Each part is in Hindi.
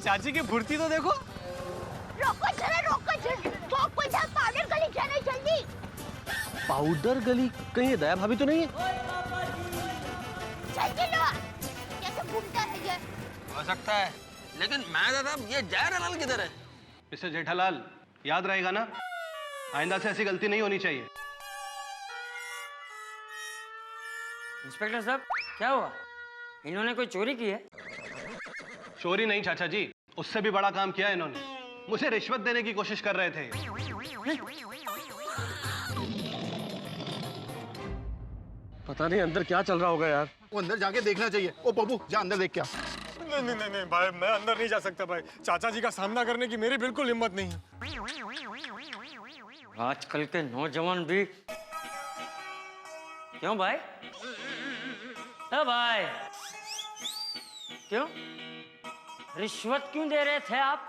चाची की फुर्ती तो देखो। रोको जरा, रोको जरा, तो कोई पाउडर गली जाना जल्दी। पाउडर गली? कहीं दया भाभी तो नहीं है? जल्दी लो, कैसे घूमता है ये? हो सकता है, लेकिन मैं दादा ये जेठालाल किधर है? मिस्टर जेठालाल, याद रहेगा ना, आइंदा से ऐसी गलती नहीं होनी चाहिए। इंस्पेक्टर साहब, क्या हुआ? इन्होंने कोई चोरी की है? चोरी नहीं चाचा जी, उससे भी बड़ा काम किया है इन्होंने। मुझे रिश्वत देने की कोशिश कर रहे थे। पता नहीं अंदर क्या चल रहा होगा यार। वो अंदर जाके देखना चाहिए। ओ पप्पू, जा अंदर देख क्या। नहीं नहीं नहीं भाई, मैं अंदर नहीं जा सकता भाई। चाचा जी का सामना करने की मेरी बिल्कुल हिम्मत नहीं है। आजकल के नौजवान भी। क्यों भाई? भाई क्यों रिश्वत क्यों दे रहे थे आप?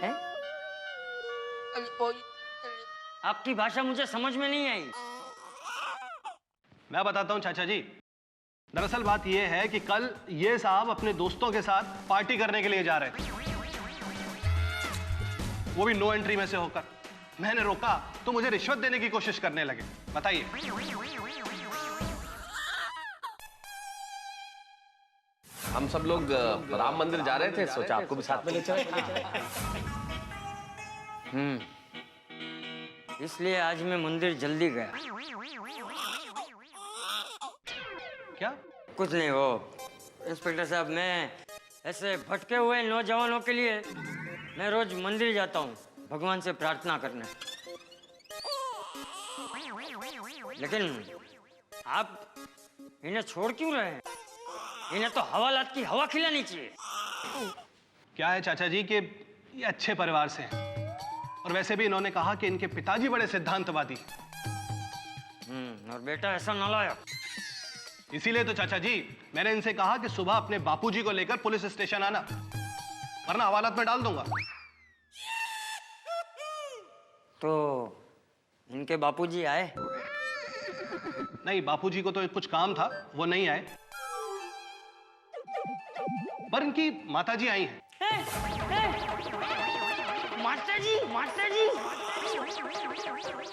हैं? आपकी भाषा मुझे समझ में नहीं आई। मैं बताता हूँ चाचा जी, दरअसल बात यह है कि कल ये साहब अपने दोस्तों के साथ पार्टी करने के लिए जा रहे थे, वो भी नो एंट्री में से होकर। मैंने रोका तो मुझे रिश्वत देने की कोशिश करने लगे। बताइए। हम सब लोग राम मंदिर जा रहे थे, सोचा आपको भी साथ में ले चले। इसलिए आज मैं मंदिर जल्दी गया। क्या? कुछ नहीं, वो इंस्पेक्टर साहब, मैं ऐसे भटके हुए नौजवानों के लिए मैं रोज मंदिर जाता हूँ भगवान से प्रार्थना करने। लेकिन आप इन्हें छोड़ क्यों रहे हैं? इन्हें तो हवालात की हवा खिलानी चाहिए। क्या है चाचा जी कि ये अच्छे परिवार से हैं, और वैसे भी इन्होंने कहा कि इनके पिताजी बड़े सिद्धांतवादी। और बेटा ऐसा नालायक। इसीलिए तो चाचा जी मैंने इनसे कहा कि सुबह अपने बापूजी को लेकर पुलिस स्टेशन आना, वरना हवालात में डाल दूंगा। तो इनके बापूजी आए? नहीं, बापूजी को तो कुछ काम था, वो नहीं आए, पर इनकी माताजी आई हैं। माताजी? माताजी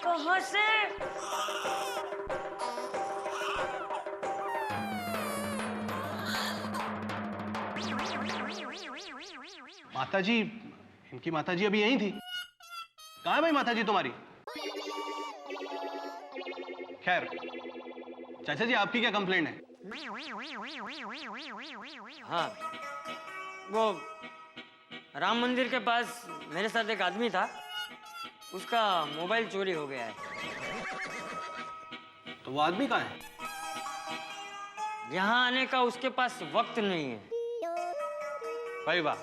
कहाँ से? माताजी, इनकी माताजी अभी यहीं थी। कहाँ है भाई माताजी तुम्हारी? खैर चाचा जी, आपकी क्या कंप्लेंट है? हाँ, वो राम मंदिर के पास मेरे साथ एक आदमी था, उसका मोबाइल चोरी हो गया है। तो वो आदमी कहाँ है? यहाँ आने का उसके पास वक्त नहीं है। भाई वाह,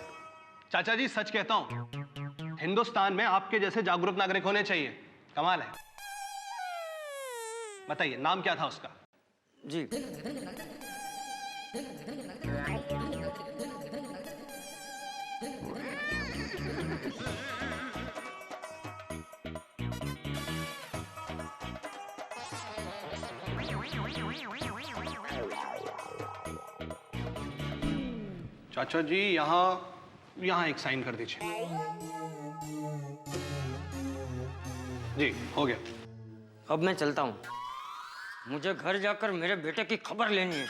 चाचा जी सच कहता हूं, हिंदुस्तान में आपके जैसे जागरूक नागरिक होने चाहिए। कमाल है। बताइए नाम क्या था उसका? जी, चाचा जी यहाँ एक साइन कर दीजिए। जी हो गया। अब मैं चलता हूँ, मुझे घर जाकर मेरे बेटे की खबर लेनी है।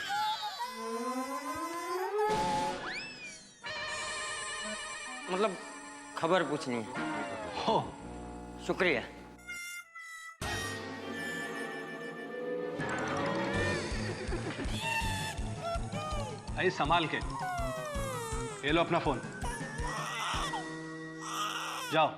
मतलब खबर पूछनी है। हो, शुक्रिया। भाई संभाल के, ये लो अपना फोन, जाओ।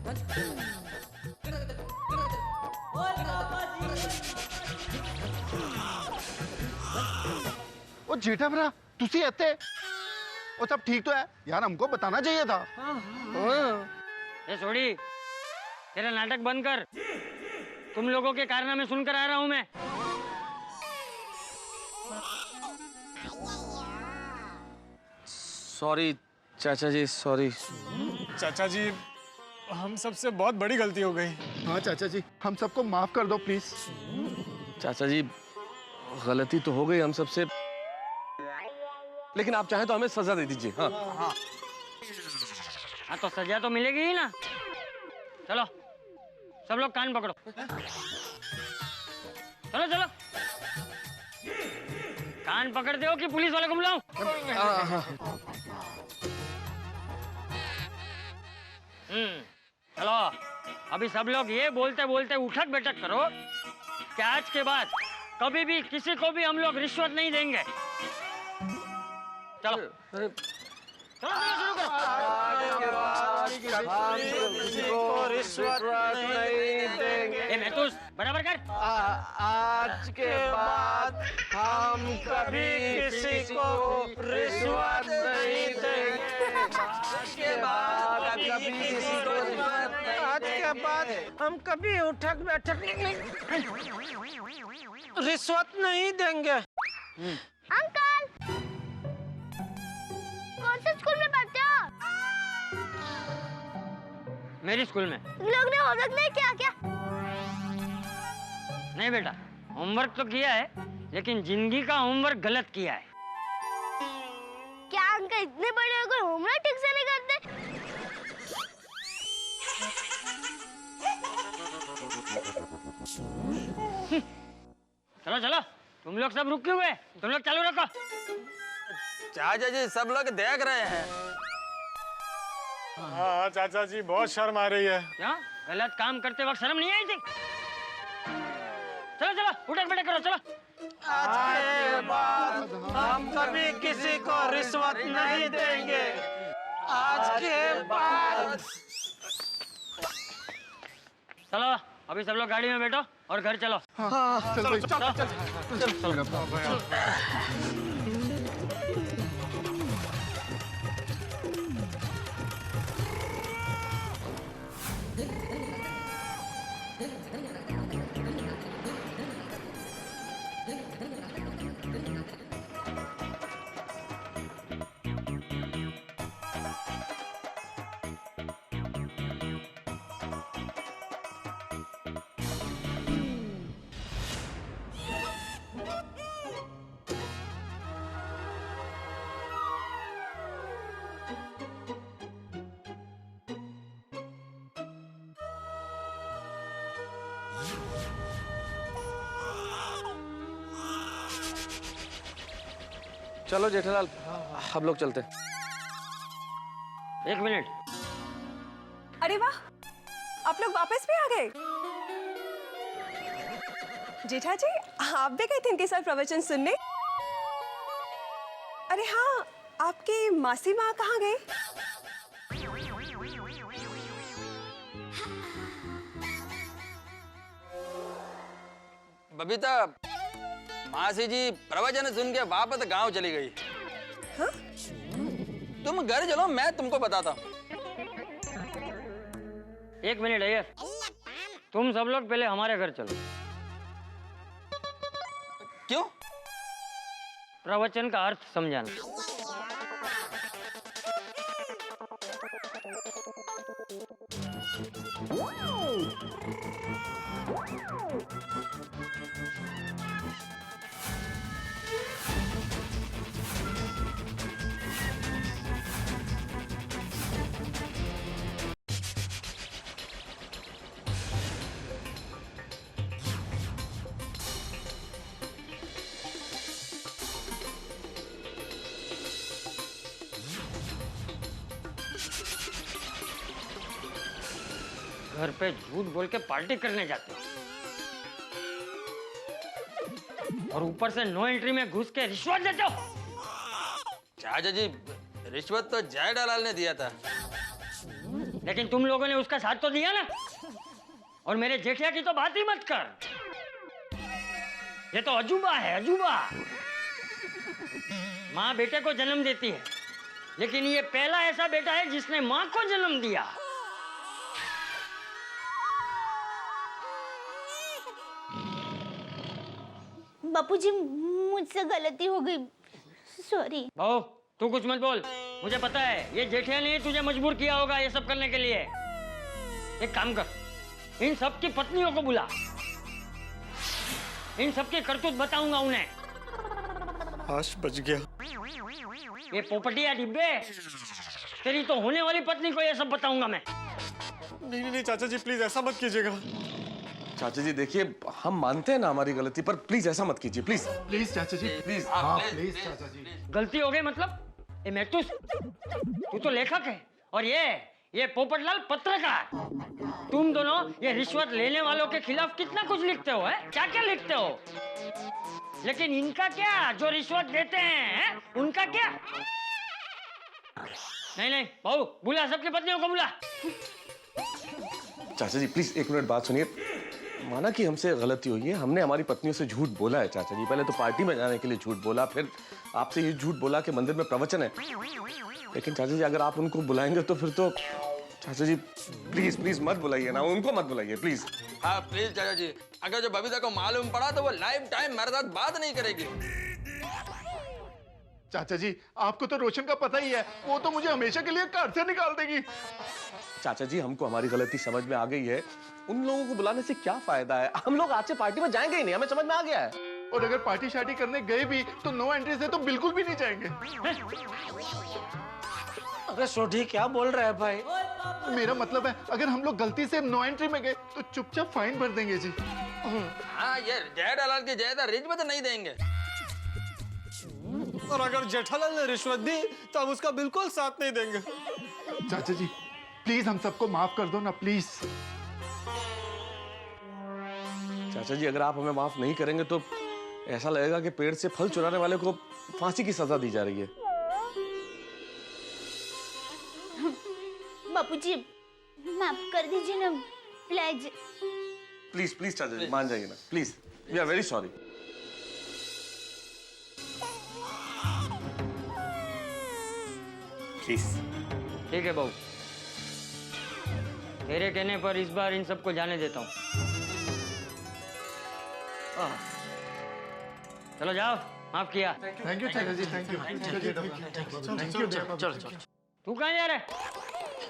Let's go. ओ जेठा भरा तुसी ऐते ओ सब ठीक तो है यार, हमको बताना चाहिए था। ये छोड़ी, तेरा नाटक बंद कर। तुम लोगों के कारनामे सुनकर आ रहा हूं मैं। सॉरी चाचा जी, सॉरी। चाचा जी हम सबसे बहुत बड़ी गलती हो गई। हाँ चाचा जी, हम सबको माफ कर दो प्लीज। चाचा जी गलती तो हो गई हम सबसे, लेकिन आप चाहें तो हमें सजा दे दीजिए। हाँ हाँ तो सजा तो मिलेगी ही ना। चलो सब लोग कान पकड़ो, चलो चलो। कान पकड़ते हो कि पुलिस वाले को बुलाऊं? चलो अभी सब लोग ये बोलते बोलते उठक बैठक करो कि आज के बाद कभी भी किसी को भी हम लोग रिश्वत नहीं देंगे। चलो चलो चलो शुरू करो। ए महतूस बराबर कर। आज के बाद हम कभी किसी को रिश्वत नहीं देंगे। आज के बाद कभी किसी को आज के बाद हम कभी उठक बैठक रिश्वत नहीं देंगे। अंकल कौन से स्कूल में पढ़ते हो? मेरी स्कूल में। तुम लोग ने होमवर्क नहीं किया क्या? नहीं बेटा, होमवर्क तो किया है लेकिन जिंदगी का होमवर्क गलत किया है। क्या अंकल इतने बड़े हो गए होमवर्क ठीक से नहीं करते? चलो चलो तुम लोग सब रुके हुए, तुम लोग चालू रखो। चाचा जी सब लोग देख रहे हैं। हाँ चाचा जी बहुत शर्म आ रही है। क्या गलत काम करते वक्त शर्म नहीं आई थी? चलो चलो उठक बैठक करो, चलो। आज के बाद हम कभी किसी को रिश्वत नहीं देंगे। आज के बाद। चलो अभी सब लोग गाड़ी में बैठो और घर चलो। चल भाई, चल चल चल। चलो जेठालाल हम लोग चलते। एक मिनट। अरे वाह, आप लोग वापस भी आ गए। जेठा जी आप भी गए थे इनके साथ प्रवचन सुनने? अरे हाँ, आपकी मासी माँ कहाँ गई? बबीता मासी जी प्रवचन सुन के वापस गांव चली गई। हाँ? तुम घर चलो, मैं तुमको बताता हूँ। एक मिनट अय्यर, तुम सब लोग पहले हमारे घर चलो। क्यों? प्रवचन का अर्थ समझाना। घर पे झूठ बोल के पार्टी करने जाते हो और ऊपर से नो एंट्री में घुस के रिश्वत देते हो। चाचा जी रिश्वत तो जेठालाल ने दिया था। लेकिन तुम लोगों ने उसका साथ तो दिया ना। और मेरे जेठिया की तो बात ही मत कर। ये तो अजूबा है, अजूबा। माँ बेटे को जन्म देती है, लेकिन ये पहला ऐसा बेटा है जिसने माँ को जन्म दिया। बापूजी मुझसे गलती हो गई, सॉरी। बहू तू कुछ मत बोल, मुझे पता है ये जेठिया ने तुझे मजबूर किया होगा ये सब करने के लिए। एक काम कर, इन सब की पत्नियों को बुला, इन सब की करतूत बताऊंगा उन्हें। आश बच गया। ये पोपटिया डिब्बे, तेरी तो होने वाली पत्नी को ये सब बताऊंगा मैं। नहीं नहीं चाचा जी प्लीज ऐसा मत कीजिएगा। चाचा जी देखिए, हम मानते हैं ना हमारी गलती, पर प्लीज ऐसा मत कीजिए, प्लीज प्लीज चाचा जी, प्लीज। प्लीज चाचा जी। गलती हो गई मतलब? ये मैथुस, तू तो लेखक है और ये पोपटलाल पत्रकार। तुम दोनों ये रिश्वत लेने वालों के खिलाफ कितना कुछ लिखते हो, है? क्या क्या लिखते हो? लेकिन इनका क्या, जो रिश्वत देते हैं, उनका क्या? नहीं नहीं बहू, बुला सबकी पत्नियों को बुला। चाचा जी प्लीज एक मिनट बात सुनिए। माना कि हमसे गलती हुई है, हमने हमारी पत्नियों से झूठ बोला है चाचा जी। पहले तो पार्टी में जाने के लिए झूठ बोला, फिर आपसे ये झूठ बोला कि मंदिर में प्रवचन है। लेकिन चाचा जी अगर आप उनको बुलाएंगे तो फिर तो चाचा जी प्लीज प्लीज मत बुलाइए ना, उनको मत बुलाइए प्लीज। हाँ प्लीज चाचा जी, अगर जो बबीता को मालूम पड़ा तो वो लाइफ टाइम मेरे साथ बात नहीं करेगी। चाचा जी आपको तो रोशन का पता ही है, वो तो मुझे हमेशा के लिए घर से निकाल देगी। चाचा जी हमको हमारी गलती समझ में आ गई है, उन लोगों को बुलाने से क्या फायदा है? हम लोग आज से पार्टी में जाएंगे ही नहीं, हमें समझ में आ गया है। और अगर पार्टी शार्टी करने गए भी तो नो एंट्री से तो बिल्कुल भी नहीं जाएंगे। अरे सोढ़ी क्या बोल रहा है भाई? मेरा मतलब है अगर हम लोग गलती से नो एंट्री में गए तो चुपचाप फाइन भर देंगे जी। हाँ ये जेठालाल की जायदाद रिश्वत नहीं देंगे। और अगर जेठालाल ने रिश्वत दी तो हम उसका बिल्कुल साथ नहीं देंगे। चाचा जी प्लीज हम सबको माफ कर दो ना प्लीज। चाचा जी अगर आप हमें माफ नहीं करेंगे तो ऐसा लगेगा कि पेड़ से फल चुराने वाले को फांसी की सजा दी जा रही है। बापूजी माफ कर दीजिए ना प्लीज। प्लीज प्लीज चाचा जी मान जाइए ना please, we are very sorry. Please. ठीक है बहू, तेरे कहने पर इस बार इन सबको जाने देता हूँ। चलो जाओ, माफ किया। थैंक यू चाचा जी, थैंक यू। चलो चलो। तू कहाँ जा रहा है?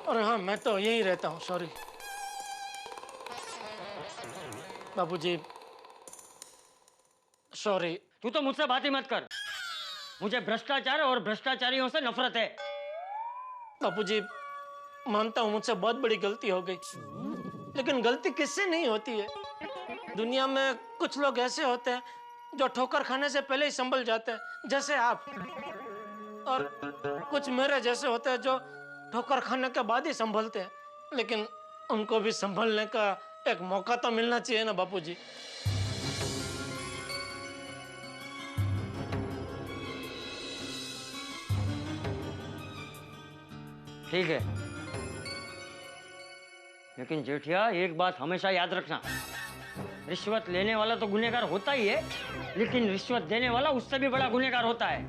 अरे हाँ मैं तो यहीं रहता हूँ, सॉरी। बाबूजी सॉरी। तू तो मुझसे बात ही मत कर, मुझे भ्रष्टाचार और भ्रष्टाचारियों से नफरत है। बाबूजी मानता हूँ मुझसे बहुत बड़ी गलती हो गई, लेकिन गलती किससे नहीं होती है। दुनिया में कुछ लोग ऐसे होते हैं जो ठोकर खाने से पहले ही संभल जाते हैं, जैसे आप। और कुछ मेरे जैसे होते हैं जो ठोकर खाने के बाद ही संभलते हैं, लेकिन उनको भी संभलने का एक मौका तो मिलना चाहिए ना बापूजी। ठीक है, लेकिन जेठिया एक बात हमेशा याद रखना, रिश्वत लेने वाला तो गुनहगार होता ही है, लेकिन रिश्वत देने वाला उससे भी बड़ा गुनहगार होता है।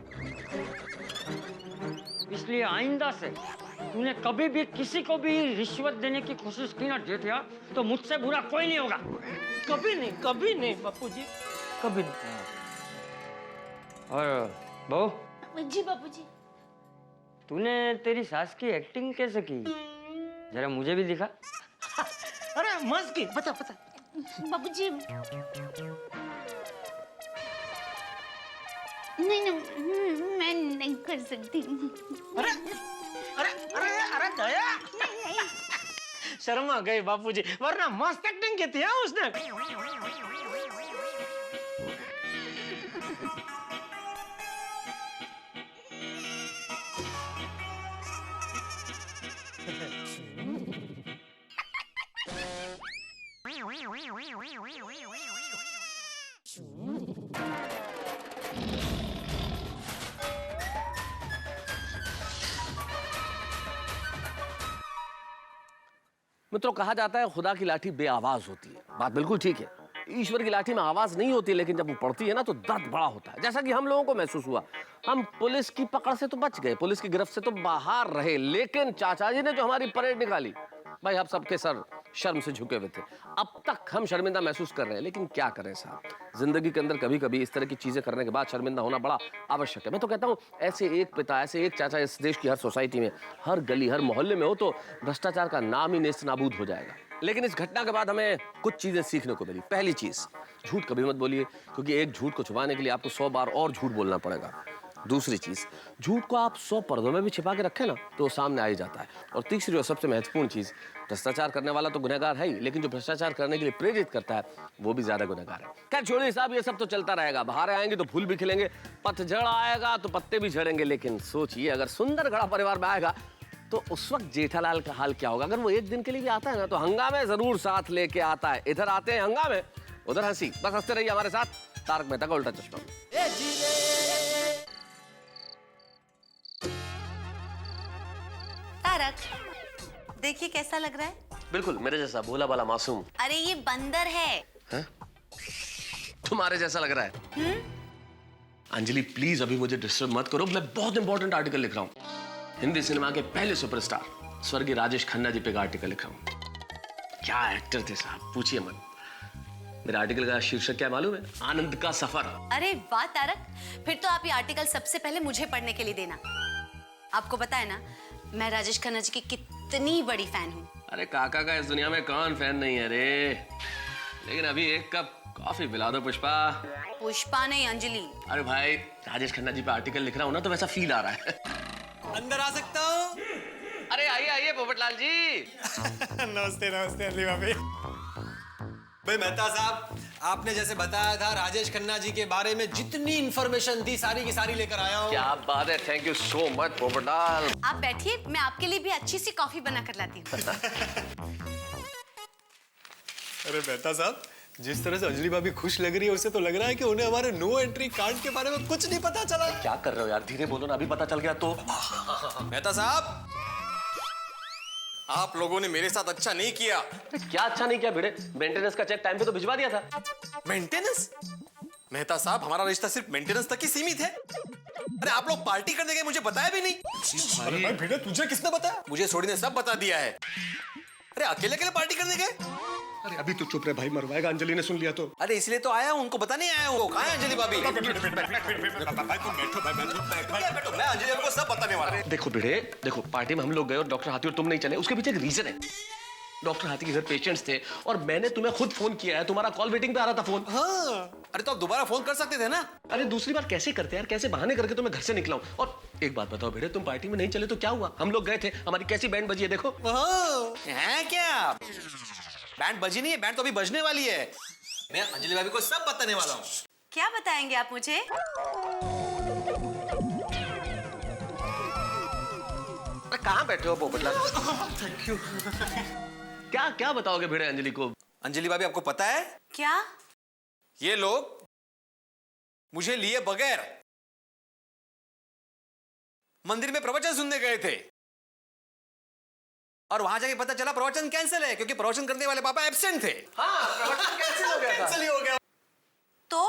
इसलिए आइंदा से तूने कभी भी किसी को भी रिश्वत देने की कोशिश की ना जेठिया, तो मुझसे बुरा कोई नहीं होगा। कभी नहीं बापूजी, कभी नहीं। और बहू जी बापूजी। तूने तेरी सास की एक्टिंग कैसे की, जरा मुझे भी दिखा। अरे मस्त की, बता। बापूजी नहीं मैं नहीं कर सकती। अरे दया, शर्मा गई बापूजी, वरना मस्त एक्टिंग की थी हाँ उसने। मित्रों कहा जाता है खुदा की लाठी बेआवाज होती है, बात बिल्कुल ठीक है। ईश्वर की लाठी में आवाज नहीं होती, लेकिन जब वो पड़ती है ना तो दर्द बड़ा होता है, जैसा कि हम लोगों को महसूस हुआ। हम पुलिस की पकड़ से तो बच गए, पुलिस की गिरफ्त से तो बाहर रहे, लेकिन चाचा जी ने जो हमारी परेड निकाली, भाई आप सबके सर शर्म से झुके हुए थे। अब तक हम शर्मिंदा महसूस कर रहे हैं, लेकिन क्या करें साहब, जिंदगी के अंदर कभी कभी इस तरह की चीजें करने के बाद शर्मिंदा होना बड़ा आवश्यक है। मैं तो कहता हूँ ऐसे एक पिता, ऐसे एक चाचा इस देश की हर सोसाइटी में, हर गली, हर मोहल्ले में हो तो भ्रष्टाचार का नाम ही नेस्त नाबूद हो जाएगा। लेकिन इस घटना के बाद हमें कुछ चीजें सीखने को मिली। पहली चीज, झूठ कभी मत बोलिए, क्योंकि एक झूठ को छुपाने के लिए आपको 100 बार और झूठ बोलना पड़ेगा। दूसरी चीज, झूठ को आप 100 पर्दों में भी छिपा के रखें ना तो सामने आ ही जाता है। और तीसरी और सबसे महत्वपूर्ण चीज, भ्रष्टाचार करने वाला तो गुनहगार है ही, लेकिन जो भ्रष्टाचार करने के लिए प्रेरित करता है वो भी ज्यादा गुनहगार है। खैर छोड़िए साहब, ये सब तो चलता रहेगा, बहारें आएंगे तो फूल भी खिलेंगे, पतझड़ आएगा तो पत्ते भी झड़ेंगे। लेकिन सोचिए, अगर सुंदर घड़ा परिवार में आएगा तो उस वक्त जेठालाल का हाल क्या होगा। अगर वो एक दिन के लिए भी आता है ना तो हंगामे जरूर साथ लेके आता है। इधर आते हैं हंगामे, उधर हंसी। बस हंसते रहिए हमारे साथ तारक मेहता का उल्टा चश्मा। तारक, देखिए कैसा लग रहा है। बिल्कुल मेरे जैसा भोला भाला मासूम। अरे ये बंदर है। तुम्हारे जैसा लग रहा है। अंजलि प्लीज अभी मुझे डिस्टर्ब मत करो, मैं बहुत इंपॉर्टेंट आर्टिकल लिख रहा हूँ। हिंदी सिनेमा के पहले सुपरस्टार स्वर्गीय राजेश खन्ना जी पे का आर्टिकल लिख रहा हूँ। क्या एक्टर थे साहब, पूछिए मत। मेरा आर्टिकल का शीर्षक क्या मालूम है? आनंद का सफर। अरे वाह तारक, फिर तो आप ये आर्टिकल सबसे पहले मुझे पढ़ने के लिए देना। आपको पता है ना, मैं राजेश खन्ना जी की कितनी बड़ी फैन हूँ। अरे काका का इस दुनिया में कौन फैन नहीं है रे। लेकिन अभी एक कप कॉफी पिला दो पुष्पा। पुष्पा नहीं, अंजलि। अरे भाई, राजेश खन्ना जी पे आर्टिकल लिख रहा हूँ ना तो वैसा फील आ रहा है। अंदर आ सकता हूँ? अरे आइए आइए पोपटलाल जी। नमस्ते नमस्ते अली भाभी। भाई मेहता साहब, आपने जैसे बताया था राजेश खन्ना जी के बारे में जितनी इंफॉर्मेशन थी सारी की सारी लेकर आया हूँ। क्या बात है, thank you so much Popatlal. आप बैठिए, मैं आपके लिए भी अच्छी सी कॉफी बना कर लाती हूँ। अरे मेहता साहब, जिस तरह से अंजलि भाभी खुश लग रही है उससे तो लग रहा है कि उन्हें हमारे नो एंट्री कार्ड के बारे में कुछ नहीं पता चला। क्या कर रहे हो यार, धीरे बोलो ना, अभी पता चल गया तो। मेहता साहब, आप लोगों ने मेरे साथ अच्छा नहीं किया। क्या अच्छा नहीं किया भिड़े, मेंटेनेंस का चेक टाइम पे तो भिजवा दिया था। मेंटेनेंस? मेहता साहब, हमारा रिश्ता सिर्फ मेंटेनेंस तक ही सीमित है। अरे आप लोग पार्टी करने गए, मुझे बताया भी नहीं। अरे भाई भिड़े, तुझे किसने बताया? मुझे सोडी ने सब बता दिया है। अरे अकेले अकेले पार्टी करने गए? अरे अभी तो चुप रहे भाई, मरवाएगा, अंजलि ने सुन लिया तो। अरे इसलिए तो आया हूँ, उनको पता नहीं आया हूँ। कहाँ है अंजलि भाभी? बैठो, मैं अंजलि भाभी को सब बताने वाला हूँ। देखो भिड़े, देखो पार्टी में हम लोग गए और डॉक्टर हाथी और तुम नहीं चले, उसके पीछे एक रीजन है। डॉक्टर हाथी के घर पेशेंट्स थे और मैंने तुम्हें खुद फोन किया है, तुम्हारा कॉल वेटिंग पे आ रहा था फोन। हाँ, अरे तो आप दोबारा फोन कर सकते थे ना। अरे दूसरी बार कैसे करते यार, कैसे बहाने करके तुम्हें घर से निकला हूं। और एक बात बताओ भिड़े, तुम पार्टी में नहीं चले तो क्या हुआ? हम लोग गए थे, हमारी कैसी बैंड बजी है देखो। है क्या? बैंड बजी नहीं है, बैंड तो अभी बजने वाली है। मैं अंजलि भाभी को सब बताने वाला हूँ। क्या बताएंगे आप मुझे? कहाँ बैठे हो पोपटलाल? Thank you. क्या क्या बताओगे भिड़े अंजलि को? अंजलि भाभी, आपको पता है क्या? ये लोग मुझे लिए बगैर मंदिर में प्रवचन सुनने गए थे और वहां जाके पता चला प्रवचन कैंसिल है, क्योंकि प्रवचन करने वाले पापा एब्सेंट थे। हाँ, प्रवचन कैंसिल हो गया था। कैंसिल ही हो गया। तो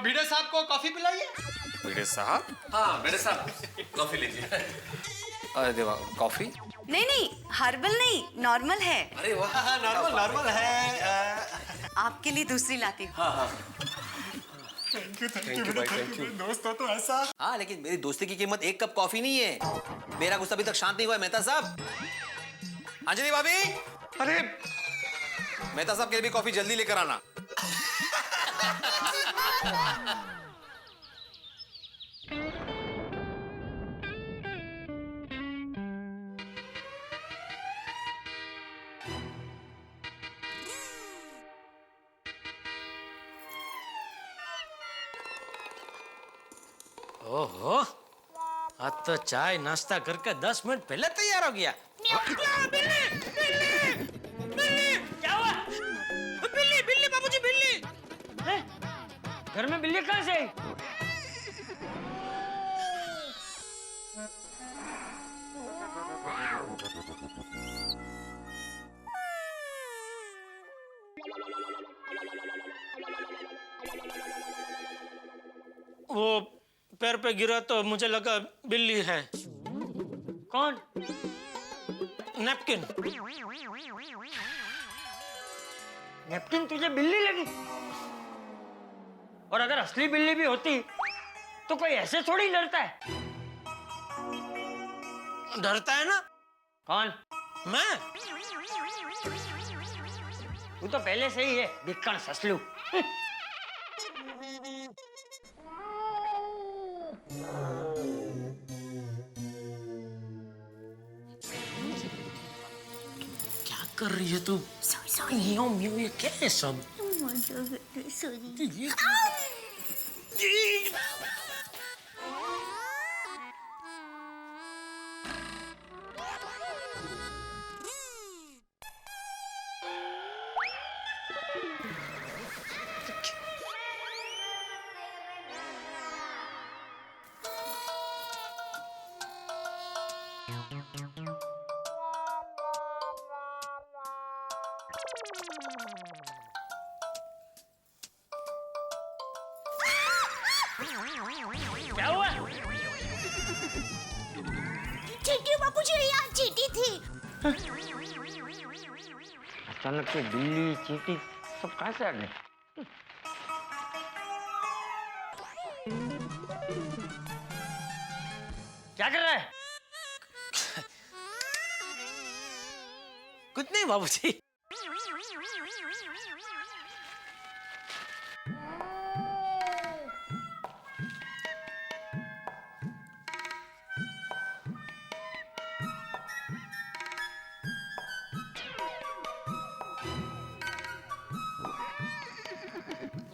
भिड़े साहब को कॉफी पिलाइए। भिड़े साहब? हाँ भिड़े साहब, कॉफी लीजिए। अरे देवा, कॉफी? नहीं नहीं, हर्बल नहीं, नॉर्मल है। अरे वाह, नॉर्मल है। आपके लिए दूसरी लाती हूँ। हाँ हाँ, थैंक यू भाई, थैंक यू। दोस्त हो तो ऐसा। हाँ, लेकिन मेरी दोस्ती की कीमत एक कप कॉफी नहीं है। मेरा गुस्सा अभी तक शांत नहीं हुआ है मेहता साहब। अंजलि भाभी, अरे मेहता साहब के लिए भी कॉफी जल्दी लेकर आना। ओहो, आज तो चाय नाश्ता करके 10 मिनट पहले तैयार हो गया। क्या हुआ? बिल्ली बिल्ली बाबूजी, बिल्ली। घर में बिल्ली कहाँ से आई? वो पैर पे गिरा तो मुझे लगा बिल्ली है। कौन? नैपकिन। नैपकिन तुझे बिल्ली लगी? और अगर असली बिल्ली भी होती तो कोई ऐसे थोड़ी डरता है। डरता है ना? कौन? मैं। तू तो पहले से ही है धिक्कड़ ससलू। क्या कर रही है तू? म्याऊं म्याऊं ये क्या है सब? क्या हुआ? चींटी बाबूजी, यहाँ चींटी थी। अचानक से बिल्ली चींटी सब कहाँ से आ गए? क्या कर रहा है? कुछ नहीं बाबूजी।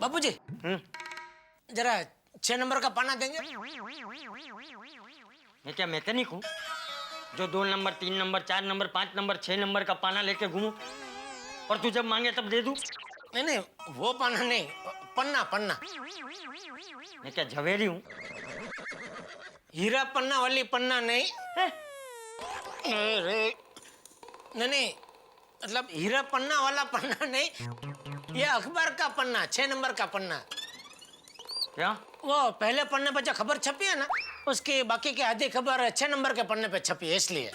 बाबूजी, जरा 6 नंबर का पाना देंगे? मैं क्या मैकेनिक हूँ जो 2 number 3 number 4 number 5 number 6 number का पाना लेके घूमूं और तू जब मांगे तब दे दूं? नहीं नहीं, वो पाना नहीं, पन्ना पन्ना। मैं क्या झवेरी हूँ? हीरा पन्ना वाली पन्ना नहीं। अरे नहीं, मतलब हीरा पन्ना वाला पन्ना नहीं, ये अखबार का पन्ना, 6 नंबर का पन्ना। क्या? वो पहले पन्ने पे जो खबर छपी है ना, उसकी बाकी की आधी खबर 6 नंबर के पन्ने पे छपी है, इसलिए।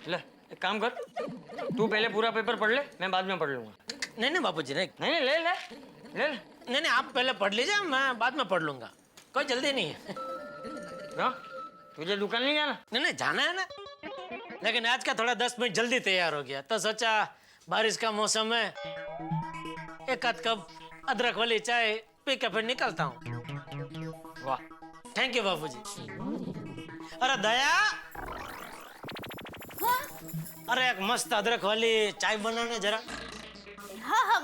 ले एक काम कर, तू पहले पूरा पेपर पढ़ ले, मैं बाद में पढ़ लूंगा। नहीं नहीं बाबूजी, नहीं नहीं ले ले ले। नहीं नहीं, आप पहले पढ़ लीजिए, मैं बाद में पढ़ लूंगा, कोई जल्दी नहीं है। क्या? तुझे दुकान नहीं जाना? नहीं नहीं, जाना है ना, लेकिन आज का थोड़ा 10 मिनट जल्दी तैयार हो गया, तो सोचा बारिश का मौसम है, एक आध कप अदरक वाली चाय पी के फिर निकलता हूँ। वाह, थैंक यू बाबूजी। अरे दया, हाँ अरे एक मस्त अदरक वाली चाय बनाना जरा। हाँ हाँ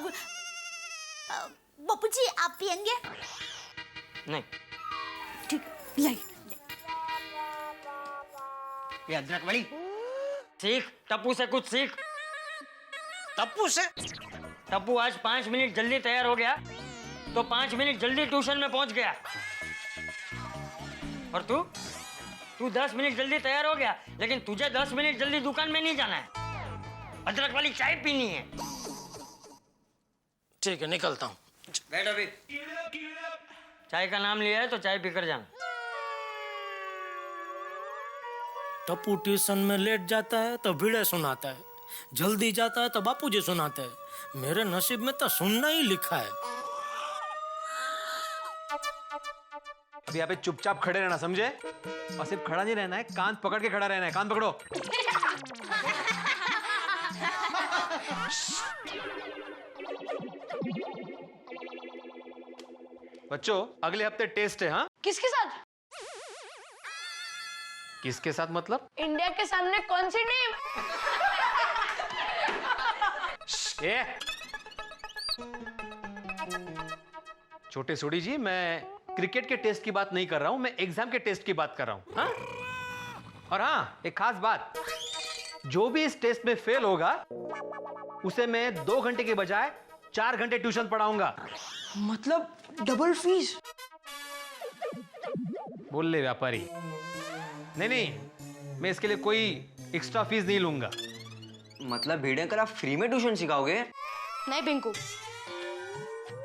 बाबूजी, आप पियेंगे? नहीं। ठीक, लाई। ये अदरक वाली सीख, टप्पू से कुछ सीख। टप्पू से? टप्पू आज 5 मिनट जल्दी तैयार हो गया तो 5 मिनट जल्दी ट्यूशन में पहुंच गया। और तू 10 मिनट जल्दी तैयार हो गया, लेकिन तुझे 10 मिनट जल्दी दुकान में नहीं जाना है, अदरक वाली चाय पीनी है। ठीक है, निकलता हूँ। बैठ अभी। चाय का नाम लिया है तो चाय पीकर जाना। टप्पू ट्यूशन में लेट जाता है तो भिड़े सुनाता है, जल्दी जाता है तो बापूजी सुनाते हैं। मेरे नसीब में तो सुनना ही लिखा है। अब यहाँ पे चुपचाप खड़े रहना, समझे? और सिर्फ खड़ा नहीं रहना है, कान पकड़ के खड़ा रहना है। कान पकड़ो। बच्चों, अगले हफ्ते टेस्ट है। हाँ, किसके साथ? किसके साथ मतलब? इंडिया के सामने कौन सी टीम? ए, छोटे सोडी जी, मैं क्रिकेट के टेस्ट की बात नहीं कर रहा हूं, मैं एग्जाम के टेस्ट की बात कर रहा हूं। हाँ? और हाँ, एक खास बात, जो भी इस टेस्ट में फेल होगा उसे मैं 2 घंटे के बजाय 4 घंटे ट्यूशन पढ़ाऊंगा। मतलब डबल फीस? बोल ले व्यापारी। नहीं नहीं, मैं इसके लिए कोई एक्स्ट्रा फीस नहीं लूंगा। मतलब भिड़े कर आप फ्री में ट्यूशन सिखाओगे? नहीं पिंकू,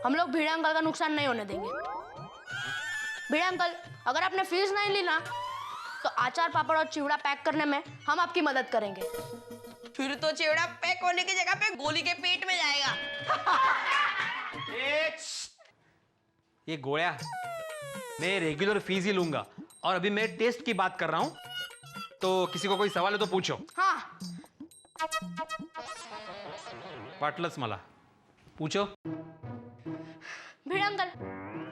हम लोग भिड़े अंकल का नुकसान नहीं होने देंगे। भिड़े अंकल, अगर आपने फीस नहीं ली ना तो अचार पापड़ और चिवड़ा पैक करने में हम आपकी मदद करेंगे। फिर तो चिवड़ा पैक होने की जगह पे गोली के पेट में जाएगा। ये गोया, मैं रेगुलर फीस ही लूंगा और अभी मैं टेस्ट की बात कर रहा हूं, तो किसी को कोई सवाल है तो पूछो। हाँ, वाटलंच मला, पूछो। भिड़े अंकल,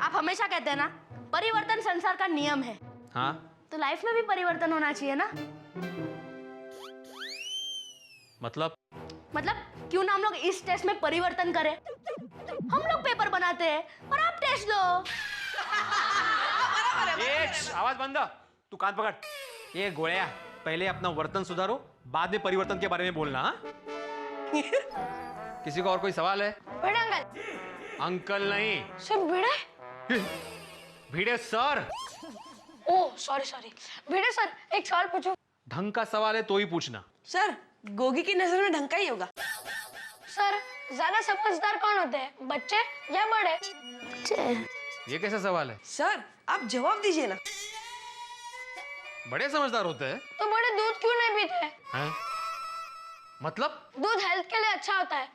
आप हमेशा कहते हैं ना परिवर्तन संसार का नियम है। हाँ, तो लाइफ में भी परिवर्तन होना चाहिए ना। मतलब क्यों ना हम लोग इस टेस्ट में परिवर्तन करें। हम लोग पेपर बनाते हैं और आप टेस्ट दो। आवाज बंद, तू कान पकड़। ये गोया, पहले अपना वर्तन सुधारो, बाद में परिवर्तन के बारे में बोलना। हाँ? किसी को और कोई सवाल है? भिड़े अंकल। अंकल नहीं, sir Bhide? Bhide sir. Oh sorry. Bhide sir, एक सवाल पूछो। ढंग का सवाल है तो ही पूछना। सर, गोगी की नजर में ढंग का ही होगा। सर, ज्यादा समझदार कौन होते हैं, बच्चे या बड़े? ये कैसा सवाल है? सर, आप जवाब दीजिए ना। बड़े समझदार होते हैं तो बड़े दूध क्यों नहीं पीते? हैं? मतलब दूध हेल्थ के लिए अच्छा होता है।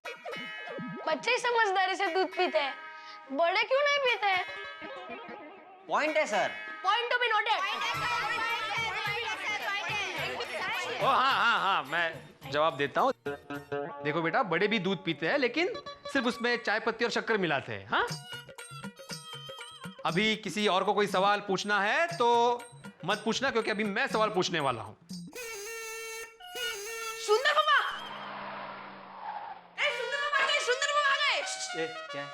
बच्चे ही समझदारी से दूध पीते हैं, बड़े क्यों नहीं पीते? पॉइंट है sir. Point to be noted. ओ हाँ, मैं जवाब देता हूँ। देखो बेटा, बड़े भी दूध पीते हैं लेकिन सिर्फ उसमें चाय पत्ती और शक्कर मिलाते हैं। हाँ, अभी किसी और को कोई सवाल पूछना है तो मत पूछना, क्योंकि अभी मैं सवाल पूछने वाला हूँ। सुंदर मामा! सुंदर मामा आ गए। क्या?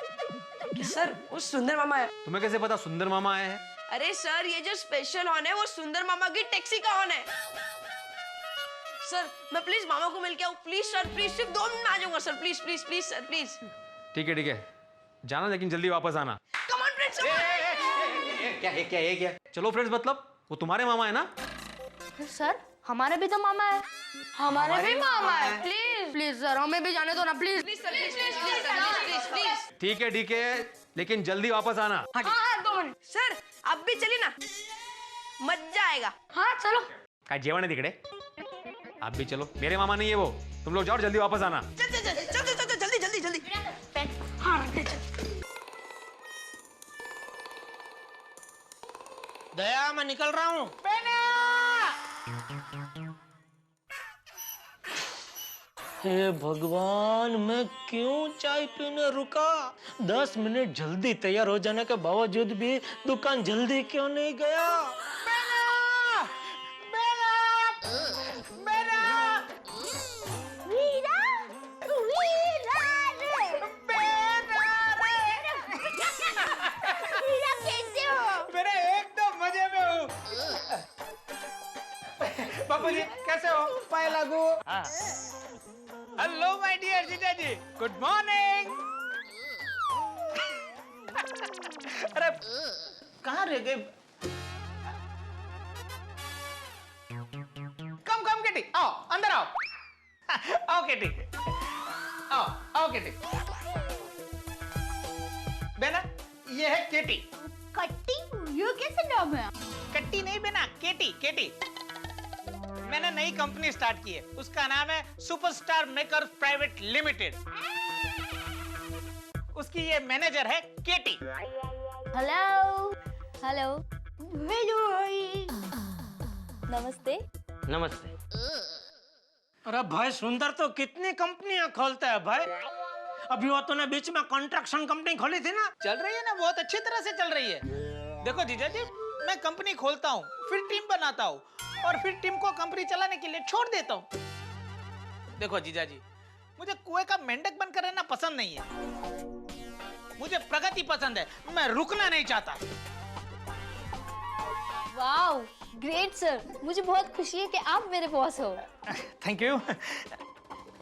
सर, वो सुंदर मामा है। तुम्हें कैसे पता सुंदर मामा आए हैं? अरे सर, ये जो स्पेशल हॉर्न है वो सुंदर मामा की टैक्सी का हॉर्न है। सर, मैं प्लीज मामा को मिल के आऊं। प्लीज सर, प्लीज, सिर्फ 2 मिनट में आ जाऊंगा सर। Please sir, please. ठीक है, जाना लेकिन जल्दी वापस आना। कम ऑन फ्रेंड्स, क्या? चलो फ्रेंड्स, मतलब वो तुम्हारे मामा है ना? सर, हमारे भी तो मामा है। हमारे भी मामा है। प्लीज सर, हमें भी जाने दो ना प्लीज। प्लीज। ठीक है, लेकिन जल्दी वापस आना। हाँ, 2 मिनट। सर, आप भी चलिए ना, मजा आएगा। हाँ चलो। काय जेवण है तिकडे? आप भी चलो। मेरे मामा नहीं है वो, तुम लोग जाओ, जल्दी वापस आना। चल, जल्दी। हाँ, चल। दया, मैं निकल रहा हूँ। हे भगवान, मैं क्यों चाय पीने रुका? 10 मिनट जल्दी तैयार हो जाने के बावजूद भी दुकान जल्दी क्यों नहीं गया? बापू जी कैसे हो? पाए लागू। हेलो माय डियर जीजा जी, गुड मॉर्निंग। अरे कहाँ रह गए? कम केटी, आओ अंदर आओ। आओ केटी, आओ केटी। बेना, ये है केटी। कट्टी? ये कैसे नाम है? कट्टी नहीं बेना, केटी। मैंने नई कंपनी स्टार्ट की है, उसका नाम है सुपरस्टार मेकर प्राइवेट लिमिटेड। उसकी ये मैनेजर है केटी। हेलो। नमस्ते। अरे भाई, सुंदर तो कितनी कंपनियां खोलता है भाई। अभी वो तूने बीच में कंस्ट्रक्शन कंपनी खोली थी ना? चल रही है ना, बहुत अच्छी तरह से चल रही है। देखो जीजा जी, मैं कंपनी खोलता हूँ, फिर टीम बनाता हूँ और फिर टीम को कंपनी चलाने के लिए छोड़ देता हूँ। देखो जीजा जी, मुझे कुएं का मेंढक बनकर रहना पसंद नहीं है। मुझे प्रगति पसंद है, मैं रुकना नहीं चाहता। वाओ, ग्रेट सर, मुझे बहुत खुशी है कि आप मेरे बॉस हो। Thank you.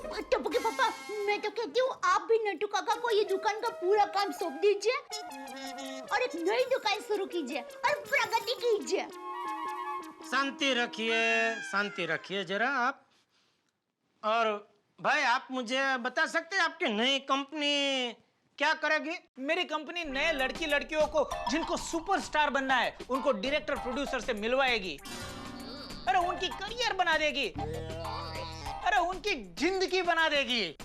टप्पू पापा, मैं तो कहती हूँ आप भी नट्टू काका को ये दुकान का पूरा काम सौंप दीजिए और एक नई दुकान शुरू कीजिए और प्रगति कीजिए। शांति रखिए जरा आप। और भाई आप मुझे बता सकते हैं आपकी नई कंपनी क्या करेगी? मेरी कंपनी नए लड़की लड़कियों को जिनको सुपरस्टार बनना है उनको डायरेक्टर प्रोड्यूसर से मिलवाएगी। अरे उनकी करियर बना देगी, अरे उनकी जिंदगी बना देगी।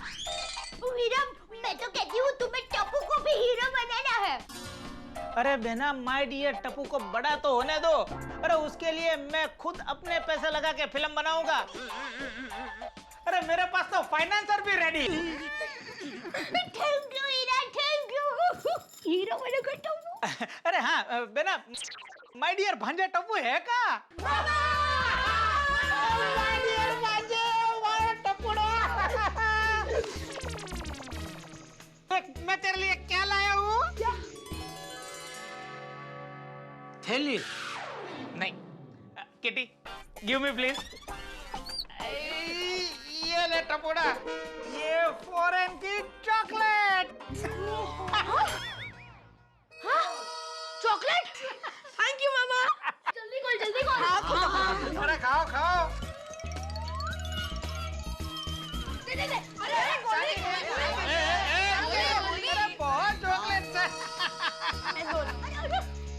हीरो, मैं तो कहती हूँ तुम्हें टप्पू को भी हीरो बनाना है। अरे बहना, माय डियर टप्पू को बड़ा तो होने दो। अरे उसके लिए मैं खुद अपने पैसे लगा के फिल्म बनाऊंगा। अरे मेरे पास तो फाइनेंसर भी ready. Thank you Hira, thank you. Hero बनेगा टप्पू। अरे हाँ बहना, माय डियर भांजा टप्पू है का? माय डियर भांजे, माय टप्पूड़ा। मैं तेरे लिए क्या लाया हूँ? थैली? नहीं, किटी, गिव मी प्लीज। ये ले टपोड़ा, ये फॉरेन की चॉकलेट। चॉकलेट? थैंक यू मामा। जल्दी खोल, जल्दी खोल। अरे खाओ खाओ। दे दे दे। अरे गोली। अरे बहुत चॉकलेट है।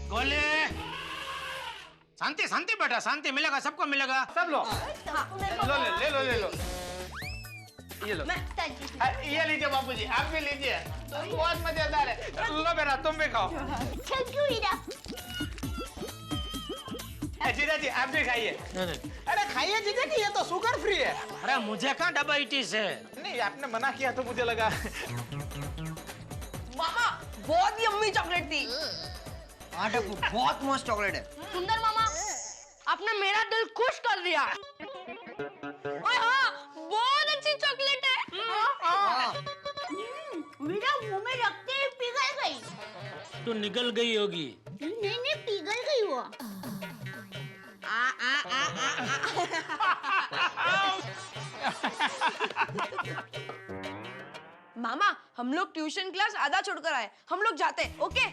गोले, शांति शांति बेटा, शांति, मिलेगा, सबको मिलेगा। सब लो, ले लो। ये लो। ये लीजिए बापूजी, आप भी लीजिए, बहुत मजेदार है। लो बेटा, तुम भी खाओ। थैंक यू हीरा। जीजा जी आप भी खाइए। अरे खाइए जीजा जी, ये तो शुगर फ्री है। अरे मुझे कहाँ डायबिटीज है? नहीं, आपने मना किया तो मुझे लगा। मामा बहुत ही यम्मी चॉकलेट थी। हाँ टप्पू, बहुत मस्त चॉकलेट है। सुंदर मामा, आपने मेरा दिल खुश कर दिया। ओए हाँ, बहुत अच्छी चॉकलेट है। मेरा मुंह में रखते ही पिघल गई। तो निकल गई होगी। नहीं, पिघल गई वो। मामा हम लोग ट्यूशन क्लास आधा छोड़कर आए, हम लोग जाते हैं। Okay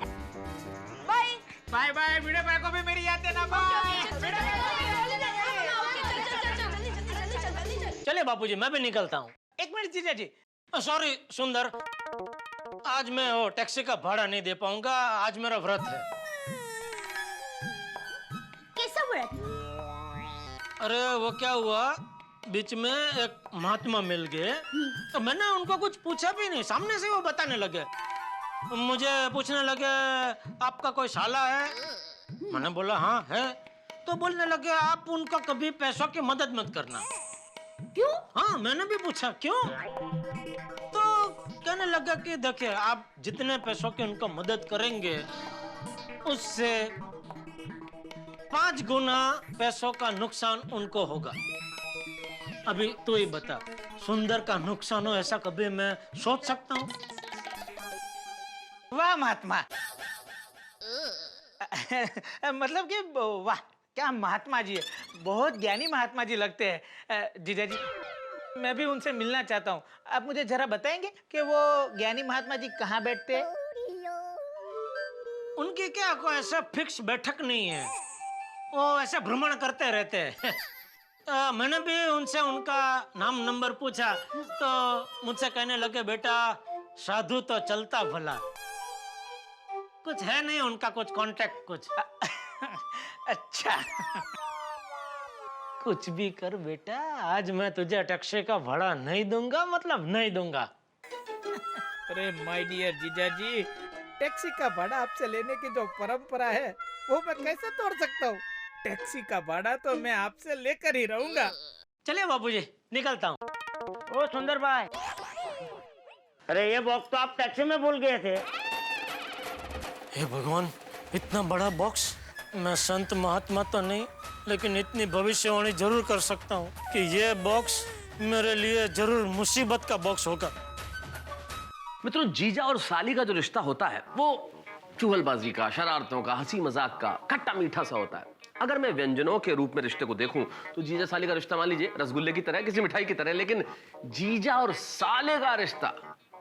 bye. Bye bye, video भाई को भी मेरी याद देना। बाय। चले बापूजी, मैं भी निकलता हूँ। एक मिनट जीजा जी। सॉरी सुंदर, आज मैं वो टैक्सी का भाड़ा नहीं दे पाऊंगा, आज मेरा व्रत है। कैसा व्रत? अरे वो क्या हुआ, बीच में एक महात्मा मिल गए, तो मैंने उनको कुछ पूछा भी नहीं, सामने से वो बताने लगे। मुझे पूछने लगे आपका कोई साला है? मैंने बोला हाँ है। तो बोलने लगे आप उनका कभी पैसों की मदद मत करना। क्यों? हाँ, मैंने भी पूछा क्यों? तो कहने लगा कि देखिए आप जितने पैसों की उनको मदद करेंगे उससे 5 गुना पैसों का नुकसान उनको होगा। अभी तू ही बता, सुंदर का नुकसान हो ऐसा कभी मैं सोच सकता हूँ? वाह महात्मा। मतलब कि वाह, क्या महात्मा जी है, बहुत ज्ञानी महात्मा जी लगते हैं। जीजा जी, मैं भी उनसे मिलना चाहता हूँ। आप मुझे जरा बताएंगे कि वो ज्ञानी महात्मा जी कहाँ बैठते हैं? उनकी क्या कोई ऐसा फिक्स बैठक नहीं है, वो ऐसे भ्रमण करते रहते हैं। मैंने भी उनसे उनका नाम नंबर पूछा तो मुझसे कहने लगे बेटा साधु तो चलता भला, कुछ है नहीं उनका कुछ कांटेक्ट कुछ। अच्छा। कुछ भी कर बेटा, आज मैं तुझे टैक्सी का भाड़ा नहीं दूंगा, मतलब नहीं दूंगा। अरे माय डियर जीजा जी, टैक्सी का भाड़ा आपसे लेने की जो परंपरा है वो मैं कैसे तोड़ सकता हूँ? टैक्सी का भाड़ा तो मैं आपसे लेकर ही रहूंगा। चलिए बाबूजी, निकलता हूँ। ओ सुंदर भाई, अरे ये बॉक्स तो आप टैक्सी में भूल गए थे। हे भगवान, इतना बड़ा बॉक्स! मैं संत महात्मा तो नहीं, लेकिन इतनी भविष्यवाणी जरूर कर सकता हूँ कि ये बॉक्स मेरे लिए जरूर मुसीबत का बॉक्स होगा। मित्रों, जीजा और साली का जो रिश्ता होता है वो चुगलबाजी का, शरारतों का, हंसी मजाक का, खट्टा मीठा सा होता है। अगर मैं व्यंजनों के रूप में रिश्ते को देखूं तो जीजा साली का रिश्ता मान लीजिए रसगुल्ले की तरह, किसी मिठाई की तरह, लेकिन जीजा और साले का रिश्ता